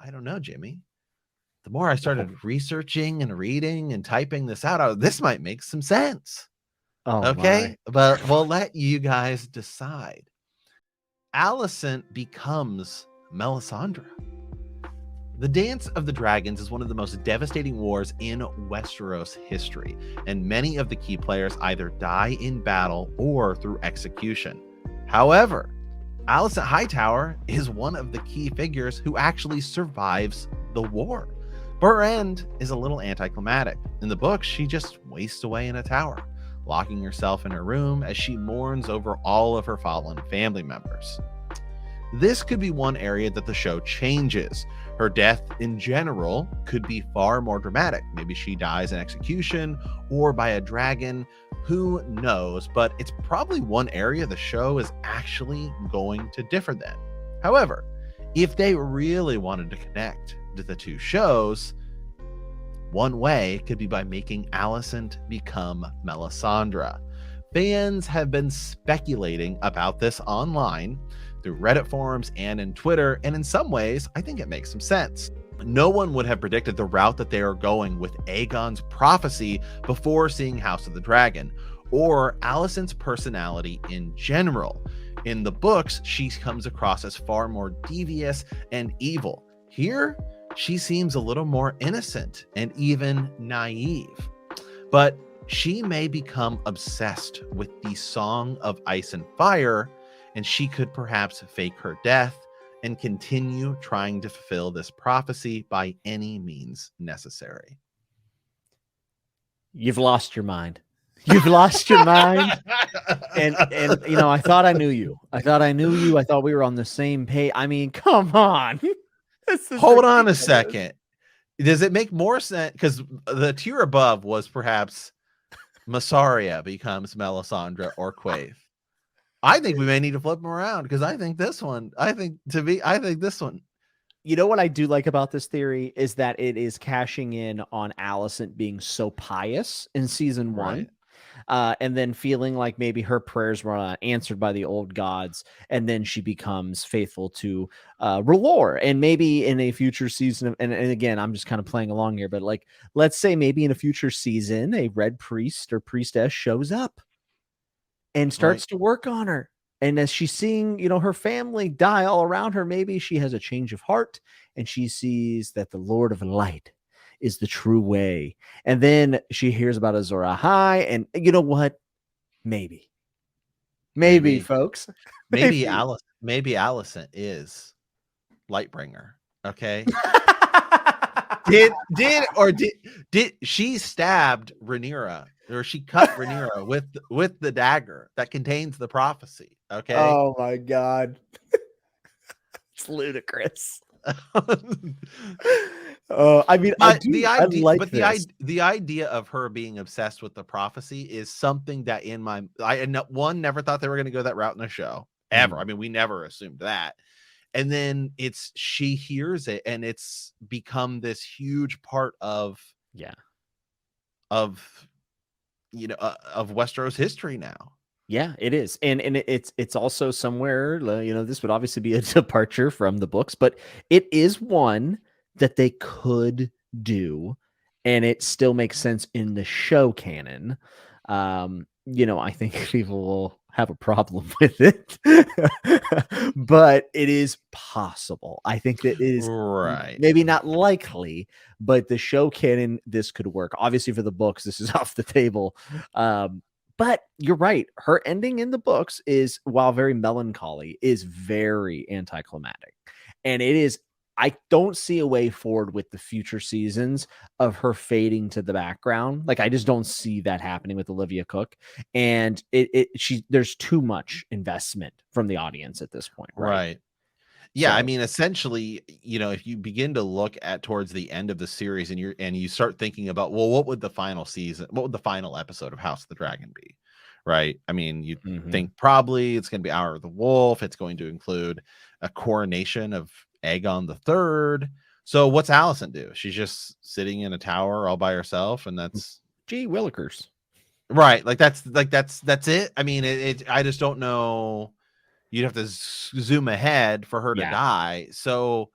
I don't know, Jimmy. The more I started researching and reading and typing this out, this might make some sense. Okay, but we'll let you guys decide. Alicent becomes Melisandre. The Dance of the Dragons is one of the most devastating wars in Westeros history, and many of the key players either die in battle or through execution. However, Alicent Hightower is one of the key figures who actually survives the war. But her end is a little anticlimactic. In the book, she just wastes away in a tower, locking herself in her room as she mourns over all of her fallen family members. This could be one area that the show changes. Her death in general could be far more dramatic. Maybe she dies in execution or by a dragon. Who knows? But it's probably one area the show is actually going to differ then. However, if they really wanted to connect to the two shows, one way could be by making Alicent become Melisandre. Fans have been speculating about this online through Reddit forums and in Twitter, and in some ways, I think it makes some sense. No one would have predicted the route that they are going with Aegon's prophecy before seeing House of the Dragon, or Alicent's personality in general. In the books, she comes across as far more devious and evil. Here, she seems a little more innocent and even naive. But she may become obsessed with the Song of Ice and Fire, and she could perhaps fake her death and continue trying to fulfill this prophecy by any means necessary. You've lost your mind. You've lost your mind. And you know, I thought I knew you. I thought we were on the same page. I mean, come on. Hold on a second. Does it make more sense? Because the tier above was perhaps Mysaria becomes Melisandre or Quaithe. I think we may need to flip them around because I think this one. You know what I do like about this theory is that it is cashing in on Alicent being so pious in season 1. Right. And then feeling like maybe her prayers were not answered by the old gods, and then she becomes faithful to R'hllor. And maybe in a future season, and again, I'm just kind of playing along here, but like, let's say maybe in a future season, a red priest or priestess shows up and starts to work on her. And as she's seeing, you know, her family die all around her, maybe she has a change of heart and she sees that the Lord of Light is the true way. And then she hears about Azor Ahai, and you know what? Maybe folks. Maybe Alicent is Lightbringer. Okay. did she stabbed Rhaenyra, or she cut Rhaenyra with the dagger that contains the prophecy? Okay. Oh my God. It's ludicrous. I mean, the idea of her being obsessed with the prophecy is something that I never thought they were going to go that route in the show ever. I mean, we never assumed that. And then she hears it, and it's become this huge part of Westeros history now. Yeah, it is. And it's also somewhere, you know, this would obviously be a departure from the books, but it is one that they could do, and it still makes sense in the show canon. You know, I think people will have a problem with it, but it is possible. I think that is maybe not likely, but the show canon, this could work. Obviously for the books, this is off the table. But you're right. Her ending in the books is, while very melancholy, is very anticlimactic. And it is, I don't see a way forward with the future seasons of her fading to the background. Like, I just don't see that happening with Olivia Cook. And there's too much investment from the audience at this point. Right. Yeah. So, I mean, essentially, you know, if you begin to look at towards the end of the series and you start thinking about, well, what would the final episode of House of the Dragon be? Right. I mean, you think probably it's going to be Hour of the Wolf. It's going to include a coronation of Aegon the III. So what's Alicent do? She's just sitting in a tower all by herself, and that's gee willikers. Right. That's it. I mean, I just don't know. You'd have to zoom ahead for her to die. So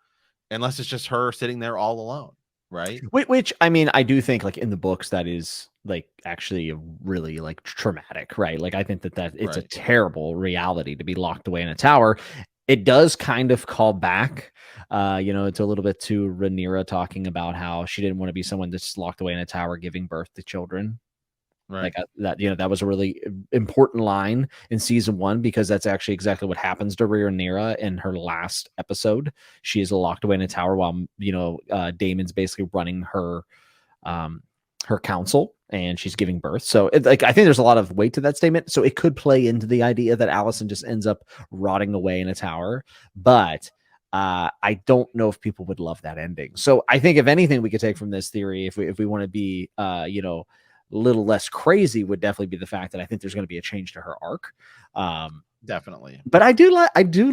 unless it's just her sitting there all alone, right? Which I mean, I do think like in the books that is like actually really like traumatic, right? Like I think that it's a Right. terrible reality to be locked away in a tower. It does kind of call back, it's a little bit to Rhaenyra talking about how she didn't want to be someone that's locked away in a tower giving birth to children. Right. Like that, that was a really important line in season 1 because that's actually exactly what happens to Rhaenyra in her last episode. She is locked away in a tower while Daemon's basically running um, her council and she's giving birth. So I think there's a lot of weight to that statement. So it could play into the idea that Alicent just ends up rotting away in a tower, but I don't know if people would love that ending. So I think if anything we could take from this theory, if we want to be little less crazy, would definitely be the fact that I think there's going to be a change to her arc. Definitely. But I do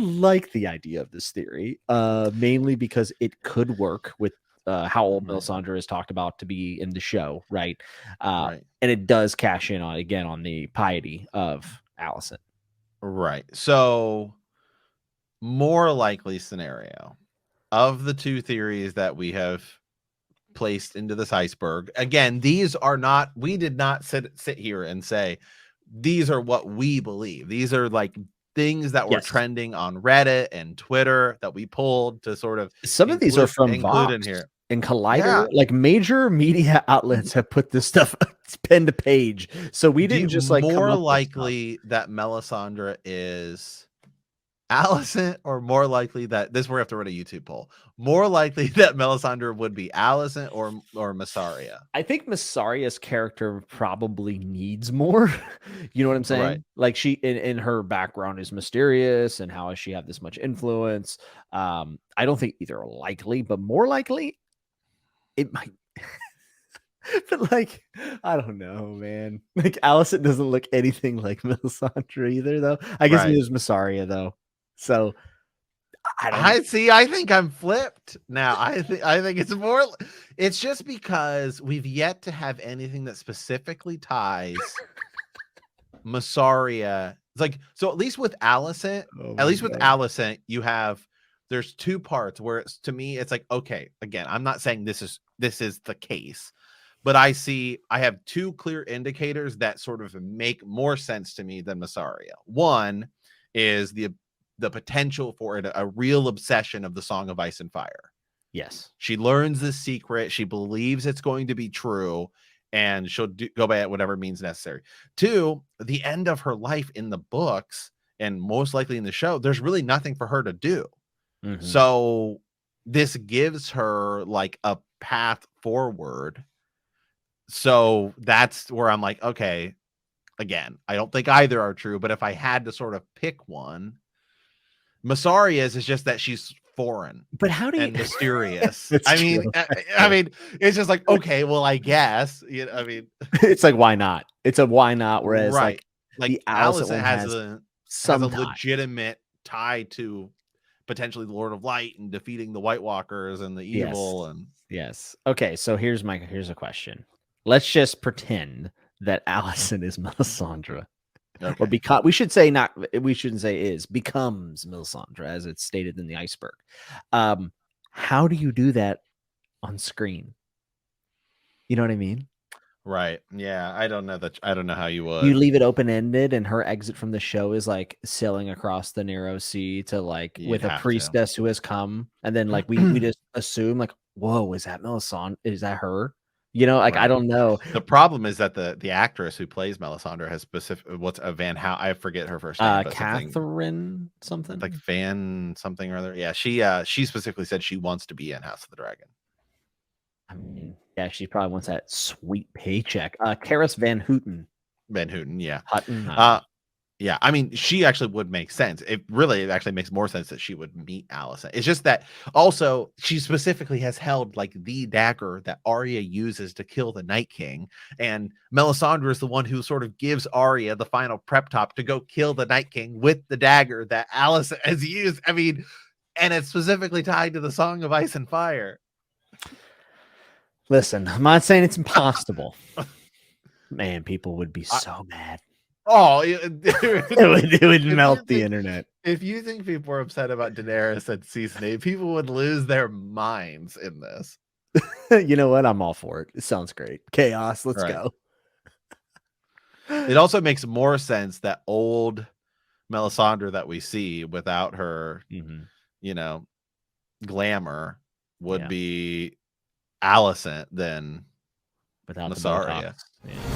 like the idea of this theory, mainly because it could work with how old Melisandre is talked about to be in the show, right? Right. And it does cash in on the piety of Alicent. Right. So, more likely scenario of the two theories that we have placed into this iceberg. Again, these are not, we did not sit here and say, these are what we believe. These are like things that were trending on Reddit and Twitter that we pulled to sort of some of these are from include Vox in here. and Collider. Like major media outlets have put this stuff pen to page. So we didn't just like more likely that Melisandre is Alicent, or more likely that this we have to run a YouTube poll. More likely that Melisandre would be Alicent or Mysaria. I think Mysaria's character probably needs more. You know what I'm saying? Right. Like she in her background is mysterious, and how does she have this much influence? I don't think either are likely, but more likely it might. But like, I don't know, man. Like Alicent doesn't look anything like Melisandre either, though. I guess it is Mysaria though. So I don't know. See. I think I'm flipped now. I think it's more. It's just because we've yet to have anything that specifically ties Mysaria. It's like, so at least with Alicent, Alicent, you have, there's two parts where it's, to me, it's like, okay, again, I'm not saying this is the case, but I have two clear indicators that sort of make more sense to me than Mysaria. One is the potential for a real obsession of the Song of Ice and Fire. Yes. She learns this secret. She believes it's going to be true, and she'll go by whatever means necessary. Two, the end of her life in the books, and most likely in the show, there's really nothing for her to do. Mm-hmm. So this gives her like a path forward. So that's where I'm like, okay, again, I don't think either are true, but if I had to sort of pick one, Mysaria's is just that she's foreign, but how do you and mysterious. I mean, it's just like, okay, well, I guess, I mean, it's like, why not? It's a why not. Whereas like the Alicent has a legitimate tie to potentially the Lord of Light and defeating the White Walkers and the evil. And yes. Okay. So here's a question. Let's just pretend that Alicent is Melisandre. Okay. Or we shouldn't say is, becomes Melisandre, as it's stated in the iceberg. How do you do that on screen? You know what I mean? Right. Yeah. I don't know how you would. You leave it open-ended, and her exit from the show is like sailing across the narrow sea to like with a priestess who has come, and then like we just assume like, whoa, is that Melisandre? Is that her? You know, like, right. I don't know. The problem is that the actress who plays Melisandre has specific, I forget her first name. Catherine something. Like Van something or other. Yeah, she specifically said she wants to be in House of the Dragon. I mean, yeah, she probably wants that sweet paycheck. Karis Van Houten. Van Houten, yeah. Hutton. Yeah, I mean, she actually would make sense. It actually makes more sense that she would meet Alicent. It's just that also she specifically has held like the dagger that Arya uses to kill the Night King, and Melisandre is the one who sort of gives Arya the final prep top to go kill the Night King with the dagger that Alicent has used. I mean, and it's specifically tied to the Song of Ice and Fire. Listen, I'm not saying it's impossible. Man, people would be so mad. Oh, it would melt the internet. If you think people are upset about Daenerys at season 8, people would lose their minds in this. You know what? I'm all for it. It sounds great. Chaos. Let's go. It also makes more sense that old Melisandre that we see without her, you know, glamour would be Alicent than without Mysaria. the Botox. Yeah.